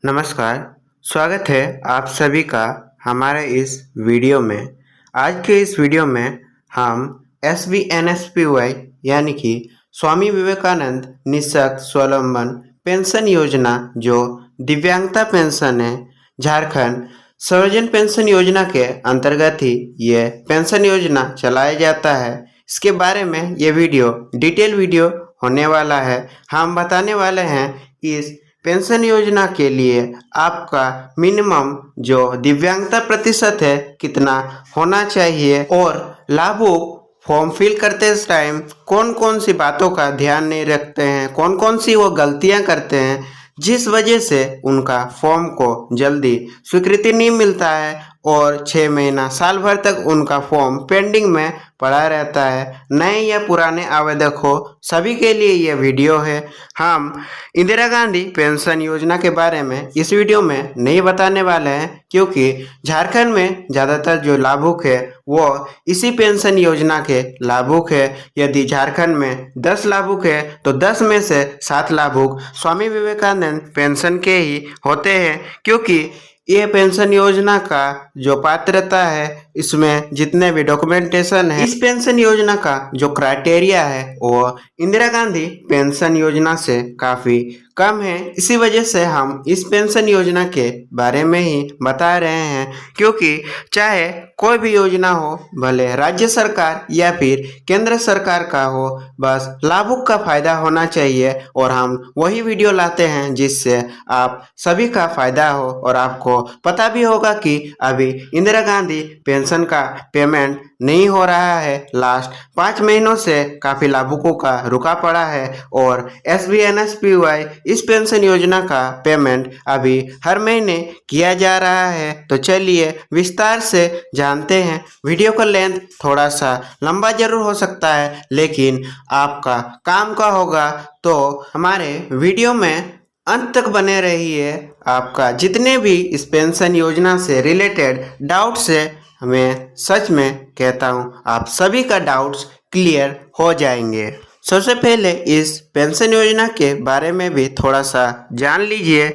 नमस्कार, स्वागत है आप सभी का हमारे इस वीडियो में। आज के इस वीडियो में हम SBNSPY यानी कि स्वामी विवेकानंद निःशक्त स्वावलंबन पेंशन योजना जो दिव्यांगता पेंशन है, झारखंड सर्वजन पेंशन योजना के अंतर्गत ही ये पेंशन योजना चलाया जाता है। इसके बारे में ये वीडियो डिटेल वीडियो होने वाला है। हम बताने वाले हैं इस पेंशन योजना के लिए आपका मिनिमम जो दिव्यांगता प्रतिशत है कितना होना चाहिए और लाभुक फॉर्म फिल करते टाइम कौन कौन सी बातों का ध्यान नहीं रखते हैं, कौन कौन सी वो गलतियां करते हैं जिस वजह से उनका फॉर्म को जल्दी स्वीकृति नहीं मिलता है और 6 महीना साल भर तक उनका फॉर्म पेंडिंग में पड़ा रहता है। नए या पुराने आवेदक हो सभी के लिए यह वीडियो है। हम इंदिरा गांधी पेंशन योजना के बारे में इस वीडियो में नहीं बताने वाले हैं क्योंकि झारखंड में ज़्यादातर जो लाभुक है वो इसी पेंशन योजना के लाभुक है। यदि झारखंड में 10 लाभुक है तो 10 में से 7 लाभुक स्वामी विवेकानंद पेंशन के ही होते हैं क्योंकि ये पेंशन योजना का जो पात्रता है इसमें जितने भी डॉक्यूमेंटेशन है, इस पेंशन योजना का जो क्राइटेरिया है वो इंदिरा गांधी पेंशन योजना से काफ़ी कम है। इसी वजह से हम इस पेंशन योजना के बारे में ही बता रहे हैं क्योंकि चाहे कोई भी योजना हो, भले राज्य सरकार या फिर केंद्र सरकार का हो, बस लाभुक का फायदा होना चाहिए और हम वही वीडियो लाते हैं जिससे आप सभी का फायदा हो और आपको पता भी होगा कि अभी इंदिरा गांधी पेंशन का पेमेंट नहीं हो रहा है। लास्ट 5 महीनों से काफ़ी लाभुकों का रुका पड़ा है और SBNSPY इस पेंशन योजना का पेमेंट अभी हर महीने किया जा रहा है। तो चलिए विस्तार से जानते हैं। वीडियो का लेंथ थोड़ा सा लंबा जरूर हो सकता है लेकिन आपका काम का होगा तो हमारे वीडियो में अंत तक बने रहिए। आपका जितने भी इस पेंशन योजना से रिलेटेड डाउट्स है, मैं सच में कहता हूँ आप सभी का डाउट्स क्लियर हो जाएंगे। सबसे पहले इस पेंशन योजना के बारे में भी थोड़ा सा जान लीजिए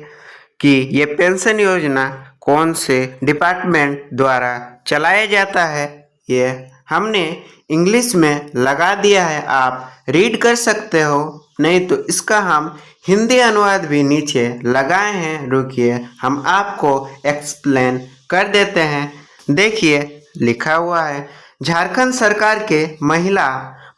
कि ये पेंशन योजना कौन से डिपार्टमेंट द्वारा चलाया जाता है। ये हमने इंग्लिश में लगा दिया है, आप रीड कर सकते हो, नहीं तो इसका हम हिंदी अनुवाद भी नीचे लगाए हैं। रुकिए हम आपको एक्सप्लेन कर देते हैं। देखिए लिखा हुआ है, झारखंड सरकार के महिला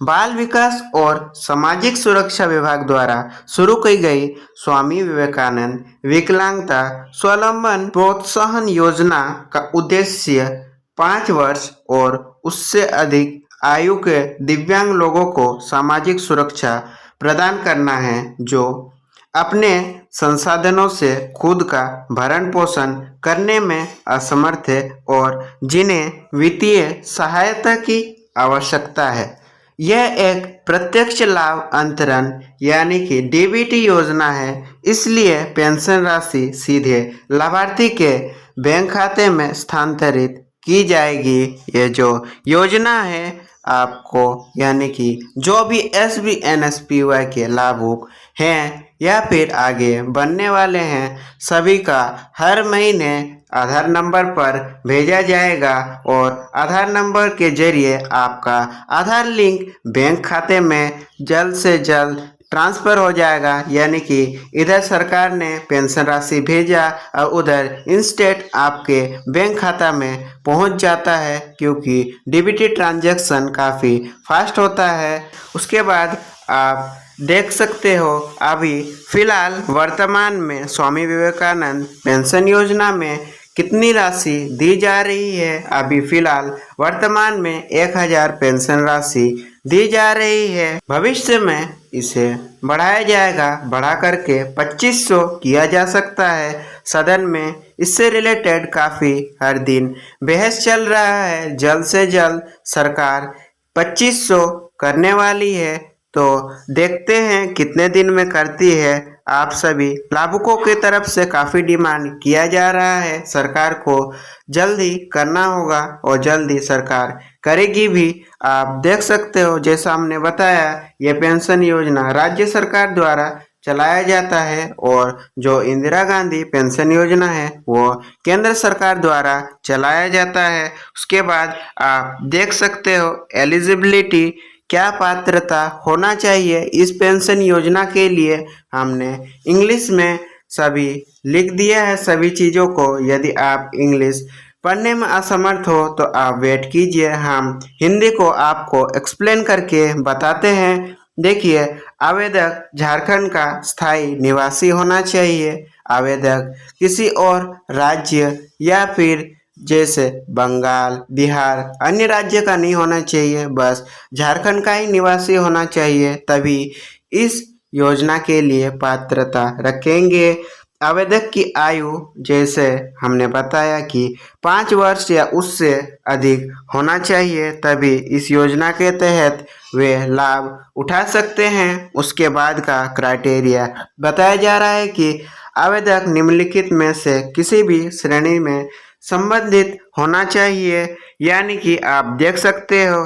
बाल विकास और सामाजिक सुरक्षा विभाग द्वारा शुरू की गई स्वामी विवेकानंद विकलांगता स्वावलंबन प्रोत्साहन योजना का उद्देश्य 5 वर्ष और उससे अधिक आयु के दिव्यांग लोगों को सामाजिक सुरक्षा प्रदान करना है जो अपने संसाधनों से खुद का भरण पोषण करने में असमर्थ है और जिन्हें वित्तीय सहायता की आवश्यकता है। यह एक प्रत्यक्ष लाभ अंतरण यानी कि DBT योजना है, इसलिए पेंशन राशि सीधे लाभार्थी के बैंक खाते में स्थानांतरित की जाएगी। ये जो योजना है आपको यानी कि जो भी SBNSPY के लाभुक हैं या फिर आगे बनने वाले हैं सभी का हर महीने आधार नंबर पर भेजा जाएगा और आधार नंबर के जरिए आपका आधार लिंक बैंक खाते में जल्द से जल्द ट्रांसफ़र हो जाएगा। यानी कि इधर सरकार ने पेंशन राशि भेजा और उधर इंस्टेंट आपके बैंक खाता में पहुंच जाता है क्योंकि DBT ट्रांजैक्शन काफ़ी फास्ट होता है। उसके बाद आप देख सकते हो अभी फ़िलहाल वर्तमान में स्वामी विवेकानंद पेंशन योजना में कितनी राशि दी जा रही है। अभी फ़िलहाल वर्तमान में 1000 पेंशन राशि दी जा रही है। भविष्य में इसे बढ़ाया जाएगा, बढ़ा करके 2500 किया जा सकता है। सदन में इससे रिलेटेड काफ़ी हर दिन बहस चल रहा है। जल्द से जल्द सरकार 2500 करने वाली है, तो देखते हैं कितने दिन में करती है। आप सभी लाभुकों की तरफ से काफ़ी डिमांड किया जा रहा है, सरकार को जल्दी करना होगा और जल्दी सरकार करेगी भी। आप देख सकते हो जैसा हमने बताया, ये पेंशन योजना राज्य सरकार द्वारा चलाया जाता है और जो इंदिरा गांधी पेंशन योजना है वो केंद्र सरकार द्वारा चलाया जाता है। उसके बाद आप देख सकते हो एलिजिबिलिटी, क्या पात्रता होना चाहिए इस पेंशन योजना के लिए। हमने इंग्लिश में सभी लिख दिया है सभी चीज़ों को। यदि आप इंग्लिश पढ़ने में असमर्थ हो तो आप वेट कीजिए, हम हिंदी को आपको एक्सप्लेन करके बताते हैं। देखिए, आवेदक झारखंड का स्थायी निवासी होना चाहिए। आवेदक किसी और राज्य या फिर जैसे बंगाल, बिहार, अन्य राज्य का नहीं होना चाहिए, बस झारखंड का ही निवासी होना चाहिए, तभी इस योजना के लिए पात्रता रखेंगे। आवेदक की आयु जैसे हमने बताया कि 5 वर्ष या उससे अधिक होना चाहिए, तभी इस योजना के तहत वे लाभ उठा सकते हैं। उसके बाद का क्राइटेरिया बताया जा रहा है कि आवेदक निम्नलिखित में से किसी भी श्रेणी में संबंधित होना चाहिए। यानी कि आप देख सकते हो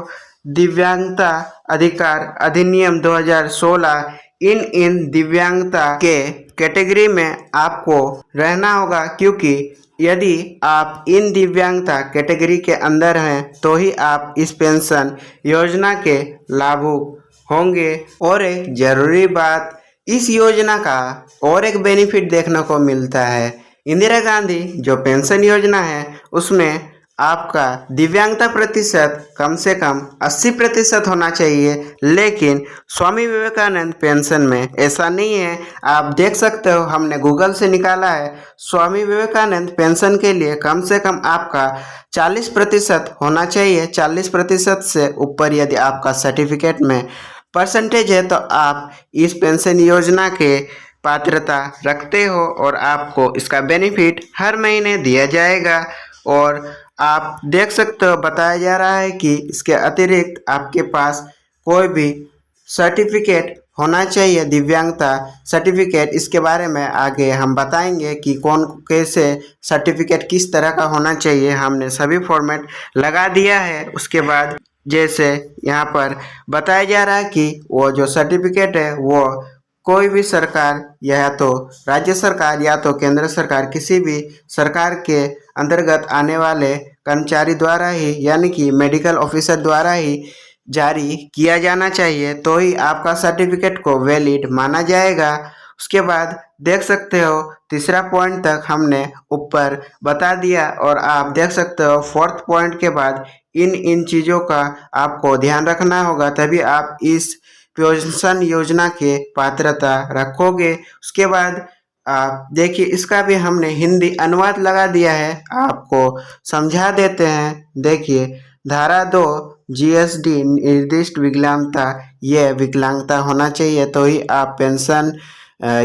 दिव्यांगता अधिकार अधिनियम 2016, इन दिव्यांगता के कैटेगरी में आपको रहना होगा, क्योंकि यदि आप इन दिव्यांगता कैटेगरी के अंदर हैं तो ही आप इस पेंशन योजना के लाभुक होंगे। और एक जरूरी बात, इस योजना का और एक बेनिफिट देखने को मिलता है। इंदिरा गांधी जो पेंशन योजना है उसमें आपका दिव्यांगता प्रतिशत कम से कम 80% होना चाहिए, लेकिन स्वामी विवेकानंद पेंशन में ऐसा नहीं है। आप देख सकते हो हमने गूगल से निकाला है, स्वामी विवेकानंद पेंशन के लिए कम से कम आपका 40% होना चाहिए। 40% से ऊपर यदि आपका सर्टिफिकेट में परसेंटेज है तो आप इस पेंशन योजना के पात्रता रखते हो और आपको इसका बेनिफिट हर महीने दिया जाएगा। और आप देख सकते हो बताया जा रहा है कि इसके अतिरिक्त आपके पास कोई भी सर्टिफिकेट होना चाहिए, दिव्यांगता सर्टिफिकेट। इसके बारे में आगे हम बताएंगे कि कौन कैसे सर्टिफिकेट किस तरह का होना चाहिए, हमने सभी फॉर्मेट लगा दिया है। उसके बाद जैसे यहाँ पर बताया जा रहा है कि वो जो सर्टिफिकेट है वो कोई भी सरकार या तो राज्य सरकार या तो केंद्र सरकार, किसी भी सरकार के अंतर्गत आने वाले कर्मचारी द्वारा ही यानी कि मेडिकल ऑफिसर द्वारा ही जारी किया जाना चाहिए, तो ही आपका सर्टिफिकेट को वैलिड माना जाएगा। उसके बाद देख सकते हो तीसरा पॉइंट तक हमने ऊपर बता दिया और आप देख सकते हो फोर्थ पॉइंट के बाद इन चीज़ों का आपको ध्यान रखना होगा, तभी आप इस पेंशन योजना के पात्रता रखोगे। उसके बाद आप देखिए इसका भी हमने हिंदी अनुवाद लगा दिया है, आपको समझा देते हैं। देखिए धारा 2 जीएसडी निर्दिष्ट विकलांगता, ये विकलांगता होना चाहिए तो ही आप पेंशन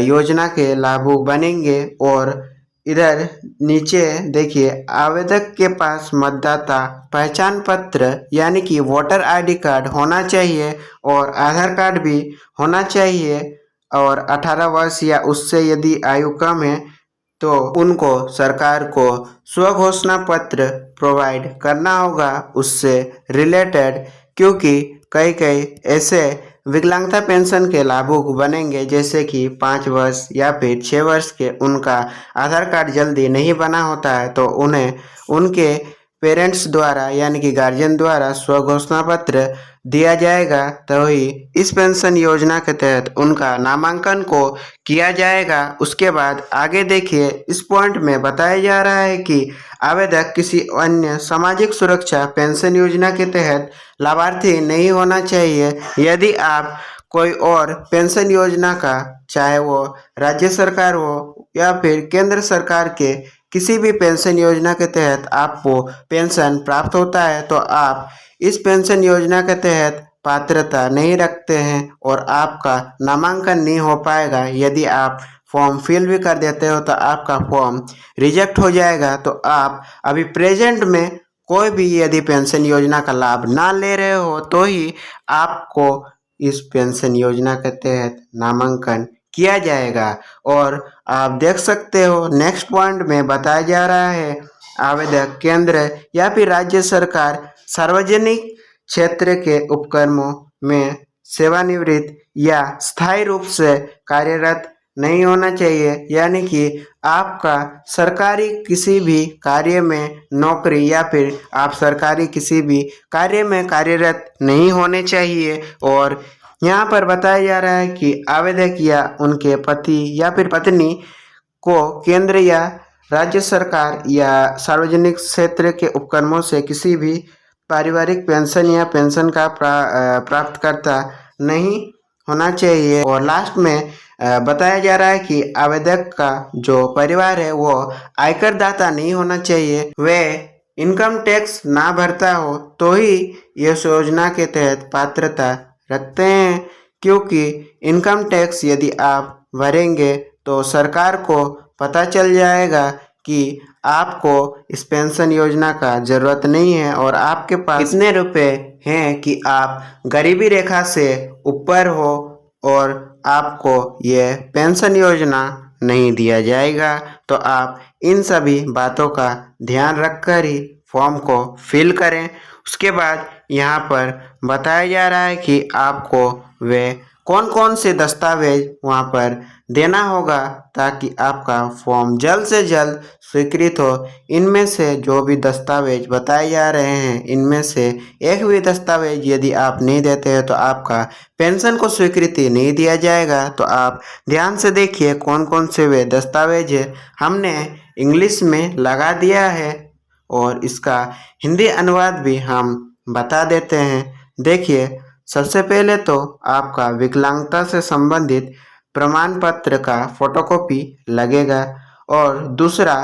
योजना के लाभुक बनेंगे। और इधर नीचे देखिए आवेदक के पास मतदाता पहचान पत्र यानी कि वोटर आईडी कार्ड होना चाहिए और आधार कार्ड भी होना चाहिए। और 18 वर्ष या उससे यदि आयु कम है तो उनको सरकार को स्वघोषणा पत्र प्रोवाइड करना होगा उससे रिलेटेड, क्योंकि कई ऐसे विकलांगता पेंशन के लाभुक बनेंगे जैसे कि 5 वर्ष या फिर 6 वर्ष के, उनका आधार कार्ड जल्दी नहीं बना होता है तो उन्हें उनके पेरेंट्स द्वारा यानी कि गार्जियन द्वारा स्वघोषणा पत्र दिया जाएगा, तभी इस पेंशन योजना के तहत उनका नामांकन को किया जाएगा। उसके बाद आगे देखिए इस पॉइंट में बताया जा रहा है कि आवेदक किसी अन्य सामाजिक सुरक्षा पेंशन योजना के तहत लाभार्थी नहीं होना चाहिए। यदि आप कोई और पेंशन योजना का, चाहे वो राज्य सरकार हो या फिर केंद्र सरकार के किसी भी पेंशन योजना के तहत आपको पेंशन प्राप्त होता है तो आप इस पेंशन योजना के तहत पात्रता नहीं रखते हैं और आपका नामांकन नहीं हो पाएगा। यदि आप फॉर्म फिल भी कर देते हो तो आपका फॉर्म रिजेक्ट हो जाएगा। तो आप अभी प्रेजेंट में कोई भी यदि पेंशन योजना का लाभ ना ले रहे हो तो ही आपको इस पेंशन योजना के तहत नामांकन किया जाएगा। और आप देख सकते हो नेक्स्ट पॉइंट में बताया जा रहा है आवेदक केंद्र या फिर राज्य सरकार सार्वजनिक क्षेत्र के उपक्रमों में सेवानिवृत्त या स्थायी रूप से कार्यरत नहीं होना चाहिए, यानी कि आपका सरकारी किसी भी कार्य में नौकरी या फिर आप सरकारी किसी भी कार्य में कार्यरत नहीं होने चाहिए। और यहाँ पर बताया जा रहा है कि आवेदक या उनके पति या फिर पत्नी को केंद्र या राज्य सरकार या सार्वजनिक क्षेत्र के उपक्रमों से किसी भी पारिवारिक पेंशन या पेंशन का प्राप्तकर्ता नहीं होना चाहिए। और लास्ट में बताया जा रहा है कि आवेदक का जो परिवार है वो आयकर दाता नहीं होना चाहिए, वे इनकम टैक्स ना भरता हो तो ही इस योजना के तहत पात्रता रखते हैं, क्योंकि इनकम टैक्स यदि आप भरेंगे तो सरकार को पता चल जाएगा कि आपको इस पेंशन योजना का ज़रूरत नहीं है और आपके पास इतने रुपए हैं कि आप गरीबी रेखा से ऊपर हो और आपको ये पेंशन योजना नहीं दिया जाएगा। तो आप इन सभी बातों का ध्यान रखकर ही फॉर्म को फिल करें। उसके बाद यहाँ पर बताया जा रहा है कि आपको वे कौन कौन से दस्तावेज वहाँ पर देना होगा ताकि आपका फॉर्म जल्द से जल्द स्वीकृत हो। इनमें से जो भी दस्तावेज बताए जा रहे हैं, इनमें से एक भी दस्तावेज यदि आप नहीं देते हैं तो आपका पेंशन को स्वीकृति नहीं दिया जाएगा। तो आप ध्यान से देखिए कौन कौन से वे दस्तावेज है। हमने इंग्लिश में लगा दिया है और इसका हिंदी अनुवाद भी हम बता देते हैं। देखिए, सबसे पहले तो आपका विकलांगता से संबंधित प्रमाण पत्र का फोटोकॉपी लगेगा और दूसरा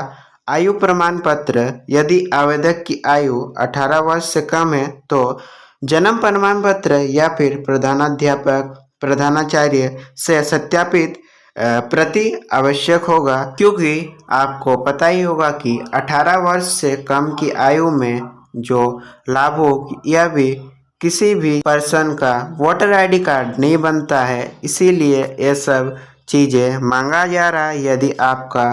आयु प्रमाण पत्र। यदि आवेदक की आयु 18 वर्ष से कम है तो जन्म प्रमाण पत्र या फिर प्रधानाध्यापक प्रधानाचार्य से सत्यापित प्रति आवश्यक होगा, क्योंकि आपको पता ही होगा कि 18 वर्ष से कम की आयु में जो लाभुक या भी किसी भी पर्सन का वोटर आईडी कार्ड नहीं बनता है, इसीलिए ये सब चीज़ें मांगा जा रहा है। यदि आपका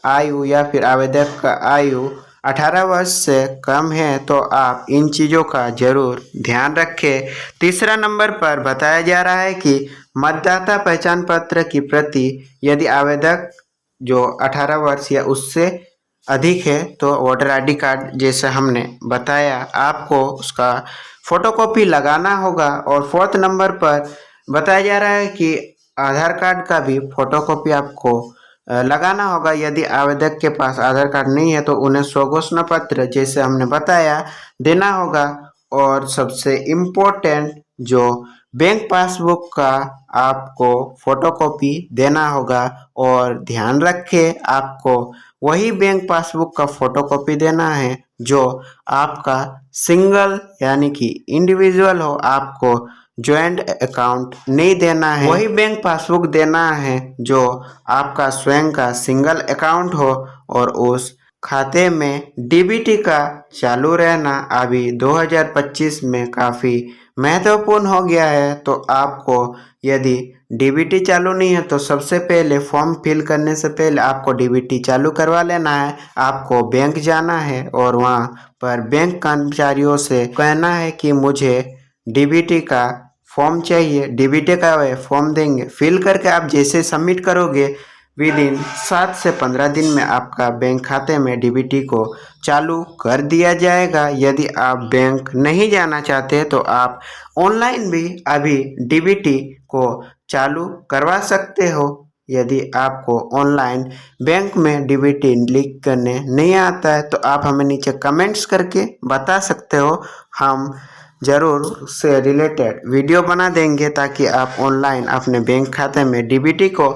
आयु या फिर आवेदक का आयु 18 वर्ष से कम है तो आप इन चीज़ों का ज़रूर ध्यान रखें। तीसरा नंबर पर बताया जा रहा है कि मतदाता पहचान पत्र की प्रति यदि आवेदक जो 18 वर्ष या उससे अधिक है तो वोटर आईडी कार्ड जैसे हमने बताया आपको उसका फोटोकॉपी लगाना होगा। और फोर्थ नंबर पर बताया जा रहा है कि आधार कार्ड का भी फोटोकॉपी आपको लगाना होगा। यदि आवेदक के पास आधार कार्ड नहीं है तो उन्हें स्वघोषणा पत्र जैसे हमने बताया देना होगा। और सबसे इम्पोर्टेंट जो बैंक पासबुक का आपको फोटोकॉपी देना होगा। और ध्यान रखें आपको वही बैंक पासबुक का फोटोकॉपी देना है जो आपका सिंगल यानी कि इंडिविजुअल हो, आपको जॉइंट अकाउंट नहीं देना है। वही बैंक पासबुक देना है जो आपका स्वयं का सिंगल अकाउंट हो और उस खाते में डीबीटी का चालू रहना अभी 2025 में काफ़ी महत्वपूर्ण हो गया है। तो आपको यदि डीबीटी चालू नहीं है तो सबसे पहले फॉर्म फिल करने से पहले आपको डीबीटी चालू करवा लेना है। आपको बैंक जाना है और वहाँ पर बैंक कर्मचारियों से कहना है कि मुझे डीबीटी का फॉर्म चाहिए। डीबीटी का वे फॉर्म देंगे, फिल करके आप जैसे सबमिट करोगे विद इन 7 से 15 दिन में आपका बैंक खाते में डीबीटी को चालू कर दिया जाएगा। यदि आप बैंक नहीं जाना चाहते तो आप ऑनलाइन भी अभी डीबीटी को चालू करवा सकते हो। यदि आपको ऑनलाइन बैंक में डीबीटी लिंक करने नहीं आता है तो आप हमें नीचे कमेंट्स करके बता सकते हो, हम ज़रूर उससे रिलेटेड वीडियो बना देंगे ताकि आप ऑनलाइन अपने बैंक खाते में डीबीटी को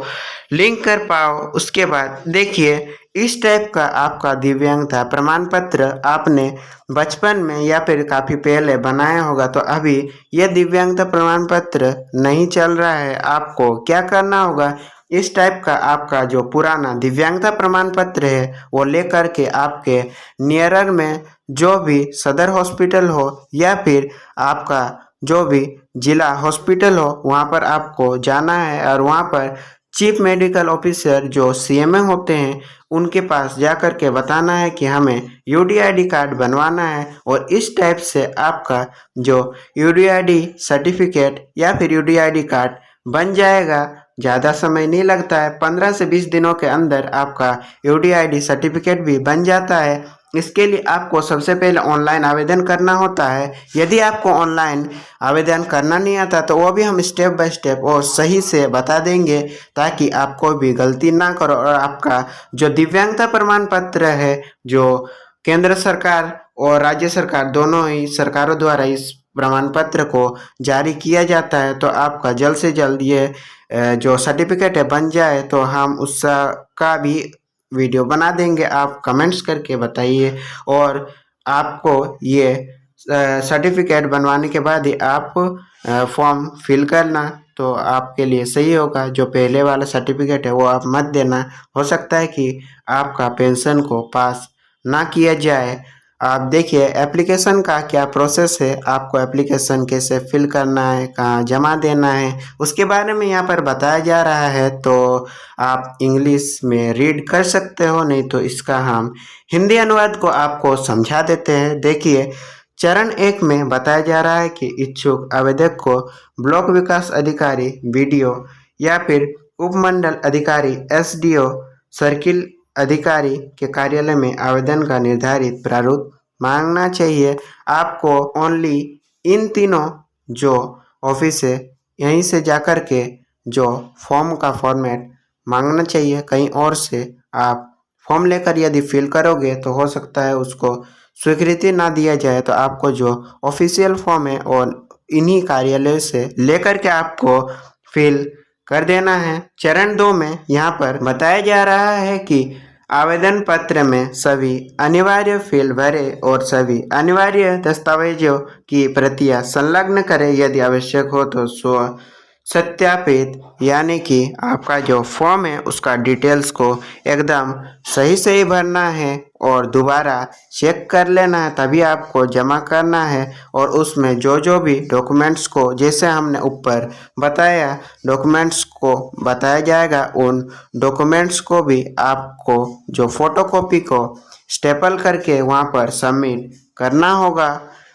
लिंक कर पाओ। उसके बाद देखिए, इस टाइप का आपका दिव्यांगता प्रमाण पत्र आपने बचपन में या फिर काफ़ी पहले बनाया होगा तो अभी यह दिव्यांगता प्रमाण पत्र नहीं चल रहा है। आपको क्या करना होगा, इस टाइप का आपका जो पुराना दिव्यांगता प्रमाण पत्र है वो लेकर के आपके नियरर में जो भी सदर हॉस्पिटल हो या फिर आपका जो भी जिला हॉस्पिटल हो वहाँ पर आपको जाना है और वहाँ पर चीफ मेडिकल ऑफिसर जो सीएमए होते हैं उनके पास जा कर के बताना है कि हमें यूडीआईडी कार्ड बनवाना है, और इस टाइप से आपका जो यूडीआईडी सर्टिफिकेट या फिर यूडीआईडी कार्ड बन जाएगा। ज़्यादा समय नहीं लगता है, 15 से 20 दिनों के अंदर आपका यूडीआईडी सर्टिफिकेट भी बन जाता है। इसके लिए आपको सबसे पहले ऑनलाइन आवेदन करना होता है। यदि आपको ऑनलाइन आवेदन करना नहीं आता तो वो भी हम स्टेप बाय स्टेप और सही से बता देंगे, ताकि आपको भी गलती ना करो और आपका जो दिव्यांगता प्रमाण पत्र है, जो केंद्र सरकार और राज्य सरकार दोनों ही सरकारों द्वारा इस प्रमाण पत्र को जारी किया जाता है, तो आपका जल्द से जल्द ये जो सर्टिफिकेट है बन जाए, तो हम उसका भी वीडियो बना देंगे। आप कमेंट्स करके बताइए, और आपको ये सर्टिफिकेट बनवाने के बाद ही आप फॉर्म फिल करना, तो आपके लिए सही होगा। जो पहले वाला सर्टिफिकेट है वो आप मत देना, हो सकता है कि आपका पेंशन को पास ना किया जाए। आप देखिए एप्लीकेशन का क्या प्रोसेस है, आपको एप्लीकेशन कैसे फिल करना है, कहाँ जमा देना है, उसके बारे में यहाँ पर बताया जा रहा है। तो आप इंग्लिश में रीड कर सकते हो, नहीं तो इसका हम हिंदी अनुवाद को आपको समझा देते हैं। देखिए चरण 1 में बताया जा रहा है कि इच्छुक आवेदक को ब्लॉक विकास अधिकारी बीडीओ या फिर उपमंडल अधिकारी एसडीओ सर्किल अधिकारी के कार्यालय में आवेदन का निर्धारित प्रारूप मांगना चाहिए। आपको ओनली इन तीनों जो ऑफिस है यहीं से जाकर के जो फॉर्म का फॉर्मेट मांगना चाहिए। कहीं और से आप फॉर्म लेकर यदि फिल करोगे तो हो सकता है उसको स्वीकृति ना दिया जाए, तो आपको जो ऑफिशियल फॉर्म है और इन्हीं कार्यालय से लेकर के आपको फिल कर देना है। चरण 2 में यहाँ पर बताया जा रहा है कि आवेदन पत्र में सभी अनिवार्य फील्ड भरे और सभी अनिवार्य दस्तावेजों की प्रतियां संलग्न करें। यदि आवश्यक हो तो स्व सत्यापित, यानी कि आपका जो फॉर्म है उसका डिटेल्स को एकदम सही सही भरना है और दोबारा चेक कर लेना है, तभी आपको जमा करना है। और उसमें जो जो भी डॉक्यूमेंट्स को, जैसे हमने ऊपर बताया डॉक्यूमेंट्स को बताया जाएगा, उन डॉक्यूमेंट्स को भी आपको जो फोटोकॉपी को स्टेपल करके वहाँ पर सबमिट करना होगा।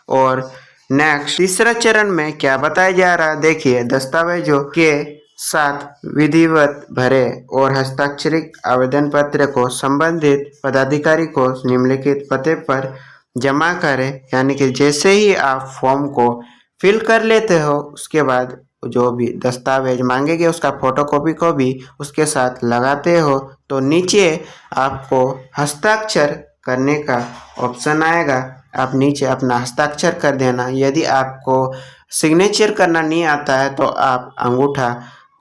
और नेक्स्ट तीसरा चरण में क्या बताया जा रहा है, देखिए दस्तावेजों के साथ विधिवत भरे और हस्ताक्षरित आवेदन पत्र को संबंधित पदाधिकारी को निम्नलिखित पते पर जमा करें। यानी कि जैसे ही आप फॉर्म को फिल कर लेते हो उसके बाद जो भी दस्तावेज मांगेंगे उसका फोटोकॉपी को भी उसके साथ लगाते हो, तो नीचे आपको हस्ताक्षर करने का ऑप्शन आएगा। आप नीचे अपना हस्ताक्षर कर देना। यदि आपको सिग्नेचर करना नहीं आता है तो आप अंगूठा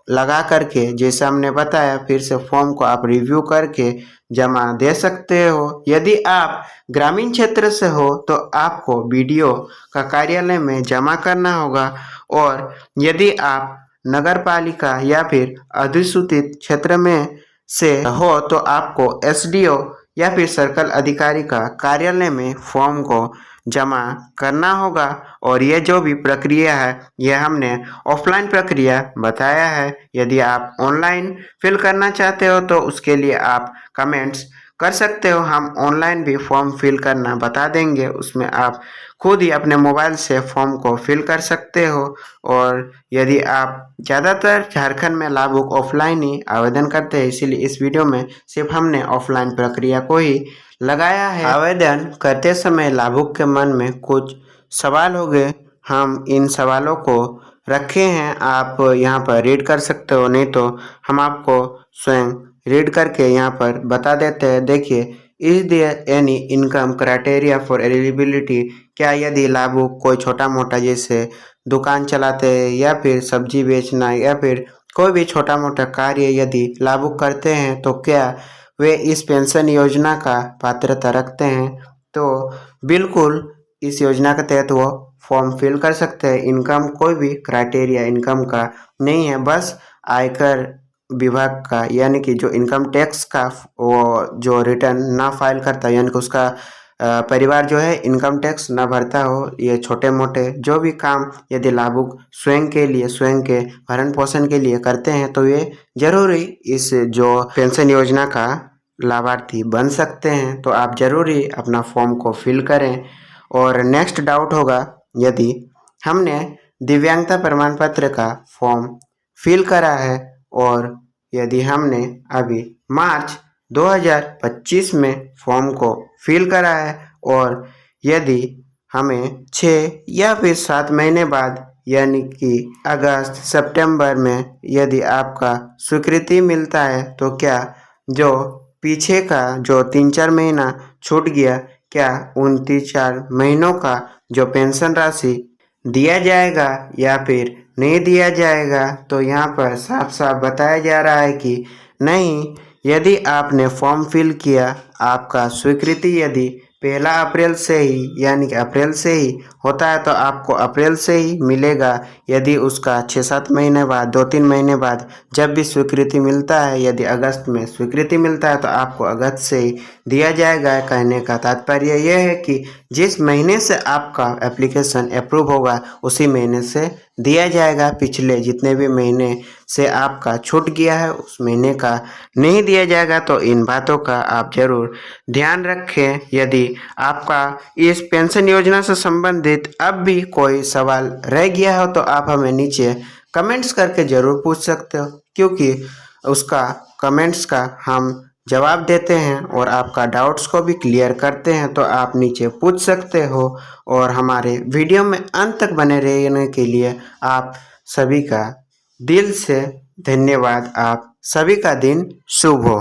लगा करके, जैसे हमने बताया, फिर से फॉर्म को आप रिव्यू करके जमा दे सकते हो। यदि आप ग्रामीण क्षेत्र से हो तो आपको बीडीओ का कार्यालय में जमा करना होगा, और यदि आप नगर पालिका या फिर अधिसूचित क्षेत्र में से हो तो आपको एसडीओ या फिर सर्कल अधिकारी का कार्यालय में फॉर्म को जमा करना होगा। और ये जो भी प्रक्रिया है यह हमने ऑफलाइन प्रक्रिया बताया है। यदि आप ऑनलाइन फिल करना चाहते हो तो उसके लिए आप कमेंट्स कर सकते हो, हम ऑनलाइन भी फॉर्म फिल करना बता देंगे। उसमें आप खुद ही अपने मोबाइल से फॉर्म को फिल कर सकते हो। और यदि आप ज़्यादातर झारखंड में लाभुक ऑफलाइन ही आवेदन करते हैं, इसीलिए इस वीडियो में सिर्फ हमने ऑफलाइन प्रक्रिया को ही लगाया है। आवेदन करते समय लाभुक के मन में कुछ सवाल हो गए, हम इन सवालों को रखे हैं, आप यहाँ पर रीड कर सकते हो, नहीं तो हम आपको स्वयं रीड करके यहाँ पर बता देते हैं। देखिए, is there any income criteria for eligibility, क्या यदि लाभुक कोई छोटा मोटा जैसे दुकान चलाते हैं या फिर सब्जी बेचना या फिर कोई भी छोटा मोटा कार्य यदि लाभुक करते हैं तो क्या वे इस पेंशन योजना का पात्रता रखते हैं? तो बिल्कुल इस योजना के तहत वो फॉर्म फिल कर सकते हैं। इनकम कोई भी क्राइटेरिया इनकम का नहीं है, बस आयकर विभाग का, यानी कि जो इनकम टैक्स का वो जो रिटर्न ना फाइल करता है, यानी कि उसका परिवार जो है इनकम टैक्स न भरता हो, ये छोटे मोटे जो भी काम यदि लाभुक स्वयं के लिए, स्वयं के भरण पोषण के लिए करते हैं तो ये जरूरी इस जो पेंशन योजना का लाभार्थी बन सकते हैं। तो आप जरूरी अपना फॉर्म को फिल करें। और नेक्स्ट डाउट होगा, यदि हमने दिव्यांगता प्रमाण पत्र का फॉर्म फिल करा है और यदि हमने अभी मार्च 2025 में फॉर्म को फिल करा है और यदि हमें 6 या फिर 7 महीने बाद यानी कि अगस्त सितंबर में यदि आपका स्वीकृति मिलता है तो क्या जो पीछे का जो 3-4 महीना छूट गया, क्या उन 3-4 महीनों का जो पेंशन राशि दिया जाएगा या फिर नहीं दिया जाएगा? तो यहाँ पर साफ साफ बताया जा रहा है कि नहीं, यदि आपने फॉर्म फिल किया, आपका स्वीकृति यदि 1 अप्रैल से ही यानी कि अप्रैल से ही होता है तो आपको अप्रैल से ही मिलेगा। यदि उसका 6-7 महीने बाद, 2-3 महीने बाद जब भी स्वीकृति मिलता है, यदि अगस्त में स्वीकृति मिलता है तो आपको अगस्त से ही दिया जाएगा। कहने का तात्पर्य यह है कि जिस महीने से आपका एप्लीकेशन अप्रूव होगा उसी महीने से दिया जाएगा। पिछले जितने भी महीने से आपका छूट गया है उस महीने का नहीं दिया जाएगा। तो इन बातों का आप जरूर ध्यान रखें। यदि आपका इस पेंशन योजना से संबंधित अब भी कोई सवाल रह गया हो तो आप हमें नीचे कमेंट्स करके ज़रूर पूछ सकते हो, क्योंकि उसका कमेंट्स का हम जवाब देते हैं और आपका डाउट्स को भी क्लियर करते हैं। तो आप नीचे पूछ सकते हो और हमारे वीडियो में अंत तक बने रहने के लिए आप सभी का दिल से धन्यवाद। आप सभी का दिन शुभ हो।